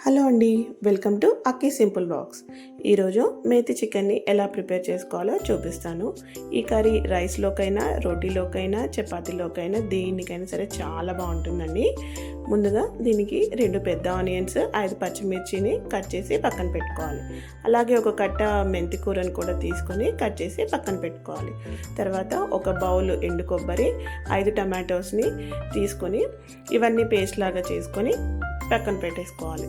Hello అండి, welcome to అక్కీ simple box. ఈరోజు మేతి చికెన్ని ఎలా ప్రిపేర్ చేసుకోవాలో చూపిస్తాను. ఈ కర్రీ రైస్లోకైనా, రోటీలోకైనా, చపాతీలోకైనా, దేనికైనా సరే చాలా బాగుంటుందండి. ముందుగా దీనికి 2 పెద్ద ఆనియన్స్, 5 పచ్చిమిర్చిని కట్ చేసి పక్కన పెట్టుకోవాలి. అలాగే ఒక కట్ట మెంతి కూరని కూడా తీసుకొని కట్ చేసి పక్కన పెట్టుకోవాలి. తర్వాత ఒక బౌల్ ఎండు కొబ్బరి, 5 టమాటోస్ని తీసుకొని ఇవన్నీ పేస్ట్ లాగా చేసుకొని పక్కన పెట్టేసుకోవాలి.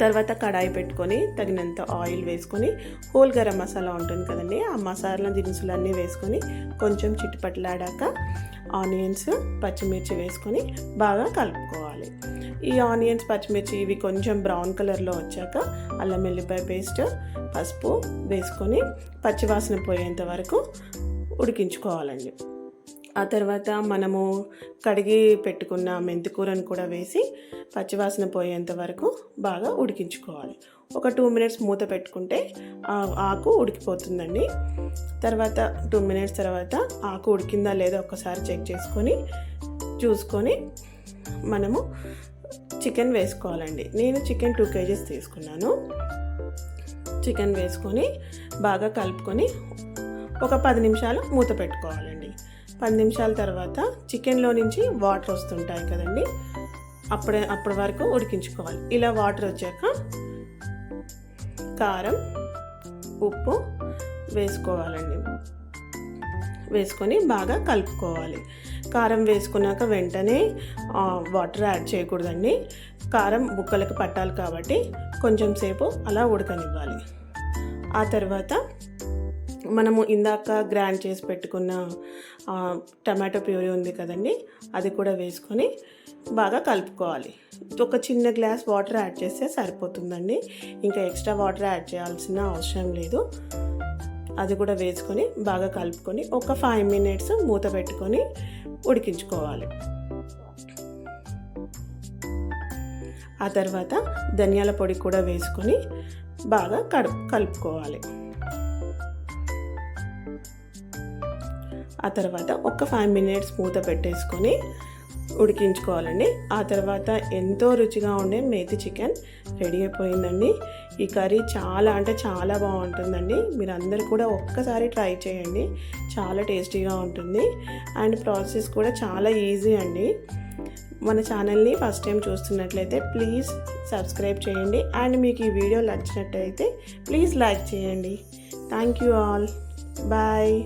తర్వాత కడాయి పెట్టుకొని తగినంత ఆయిల్ వేసుకొని హోల్ గరం మసాలా ఉంటుంది కదండి, ఆ మసాలా దినుసులన్నీ వేసుకొని కొంచెం చిట్టుపట్లాడాక ఆనియన్స్, పచ్చిమిర్చి వేసుకొని బాగా కలుపుకోవాలి. ఈ ఆనియన్స్, పచ్చిమిర్చి ఇవి కొంచెం బ్రౌన్ కలర్లో వచ్చాక అల్లం వెల్లిపాయ పేస్ట్, పసుపు వేసుకొని పచ్చివాసన పోయేంత వరకు ఉడికించుకోవాలండి. ఆ తర్వాత మనము కడిగి పెట్టుకున్న మెంతి కూరను కూడా వేసి పచ్చివాసన పోయేంత వరకు బాగా ఉడికించుకోవాలి. ఒక 2 మినిట్స్ మూత పెట్టుకుంటే ఆకు ఉడికిపోతుందండి. తర్వాత 2 మినిట్స్ తర్వాత ఆకు ఉడికిందా లేదా ఒక్కసారి చెక్ చేసుకొని చూసుకొని మనము చికెన్ వేసుకోవాలండి. నేను చికెన్ 2 kgs తీసుకున్నాను. చికెన్ వేసుకొని బాగా కలుపుకొని ఒక 10 నిమిషాలు మూత పెట్టుకోవాలండి. 10 నిమిషాల తర్వాత చికెన్లో నుంచి వాటర్ వస్తుంటాయి కదండి, అప్పటి వరకు ఉడికించుకోవాలి. ఇలా వాటర్ వచ్చాక కారం, ఉప్పు వేసుకోవాలండి. వేసుకొని బాగా కలుపుకోవాలి. కారం వేసుకున్నాక వెంటనే వాటర్ యాడ్ చేయకూడదండి. కారం ముక్కలకు పట్టాలి కాబట్టి కొంచెం సేపు అలా ఉడకనివ్వాలి. ఆ తర్వాత మనము ఇందాక గ్రైండ్ చేసి పెట్టుకున్న టమాటో ప్యూరీ ఉంది కదండి, అది కూడా వేసుకొని బాగా కలుపుకోవాలి. ఒక చిన్న గ్లాస్ వాటర్ యాడ్ చేస్తే సరిపోతుందండి, ఇంకా ఎక్స్ట్రా వాటర్ యాడ్ చేయాల్సిన అవసరం లేదు. అది కూడా వేసుకొని బాగా కలుపుకొని ఒక 5 మినిట్స్ మూత పెట్టుకొని ఉడికించుకోవాలి. ఆ తర్వాత ధనియాల పొడి కూడా వేసుకొని బాగా కలుపుకోవాలి. ఆ తర్వాత ఒక 5 మినిట్స్ మూత పెట్టేసుకొని ఉడికించుకోవాలండి. ఆ తర్వాత ఎంతో రుచిగా ఉండే మేతి చికెన్ రెడీ అయిపోయిందండి. ఈ కర్రీ చాలా అంటే చాలా బాగుంటుందండి. మీరు అందరూ కూడా ఒక్కసారి ట్రై చేయండి, చాలా టేస్టీగా ఉంటుంది. అండ్ ప్రాసెస్ కూడా చాలా ఈజీ అండి. మన ఛానల్ని ఫస్ట్ టైం చూస్తున్నట్లయితే ప్లీజ్ సబ్స్క్రైబ్ చేయండి. అండ్ మీకు ఈ వీడియో నచ్చినట్టయితే ప్లీజ్ లైక్ చేయండి. Thank you all. బాయ్.